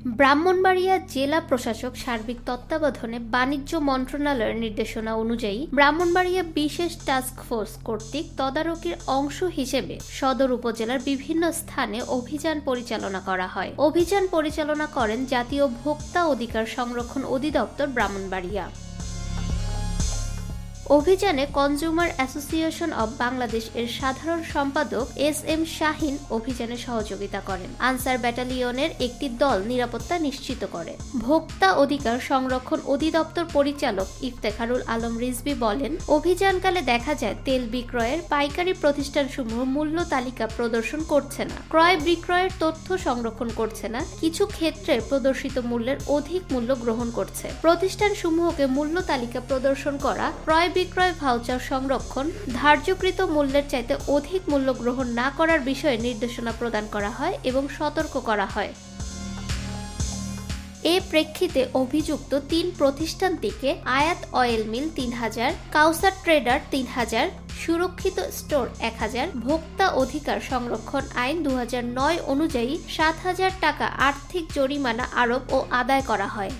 ব্রাহ্মণবাড়িয়া জেলা প্রশাসক সার্বিক তত্ত্বাবধানে বাণিজ্য মন্ত্রণালয়ের নির্দেশনা অনুযায়ী ব্রাহ্মণবাড়িয়া বিশেষ টাস্ক ফোর্স কর্তৃক তদারকির অংশ হিসেবে সদর উপজেলার বিভিন্ন স্থানে অভিযান পরিচালনা করা হয়। অভিযান পরিচালনা করেন জাতীয় ভোক্তা অধিকার সংরক্ষণ অধিদপ্তর ব্রাহ্মণবাড়িয়া। অভিযানে কনজিউমার অ্যাসোসিয়েশন অব বাংলাদেশ এর সাধারণ সম্পাদক এস.এম. শাহীন অভিযানে সহযোগিতা করেন। আনসার ব্যাটালিয়নের একটি দল নিরাপত্তা নিশ্চিত করে। ভোক্তা অধিকার সংরক্ষণ অধিদপ্তর পরিচালক ইফতেখারুল আলম রিজভী বলেন, অভিযানকালে দেখা যায় তেল বিক্রয়ের পাইকারি প্রতিষ্ঠানসমূহ মূল্য তালিকা প্রদর্শন করছে না, ক্রয় বিক্রয়ের তথ্য সংরক্ষণ করছে না, কিছু ক্ষেত্রে প্রদর্শিত মূল্যের অধিক মূল্য গ্রহণ করছে। প্রতিষ্ঠানসমূহকে মূল্য তালিকা প্রদর্শন করা, ক্রয় বিক্রয় ভাউচার সংরক্ষণ, ধার্যকৃত মূল্যের চাইতে অধিক মূল্য গ্রহণ না করার বিষয়ে নির্দেশনা প্রদান করা হয় এবং সতর্ক করা হয়। এ প্রেক্ষিতে অভিযুক্ত ৩ প্রতিষ্ঠানটিকে আয়াত অয়েল মিল ৩,০০০, কাউসার ট্রেডার ৩,০০০, সুরক্ষিত স্টোর ১,০০০, ভোক্তা অধিকার সংরক্ষণ আইন ২০০৯ অনুযায়ী ৭,০০০ টাকা আর্থিক জরিমানা আরোপ ও আদায় করা হয়।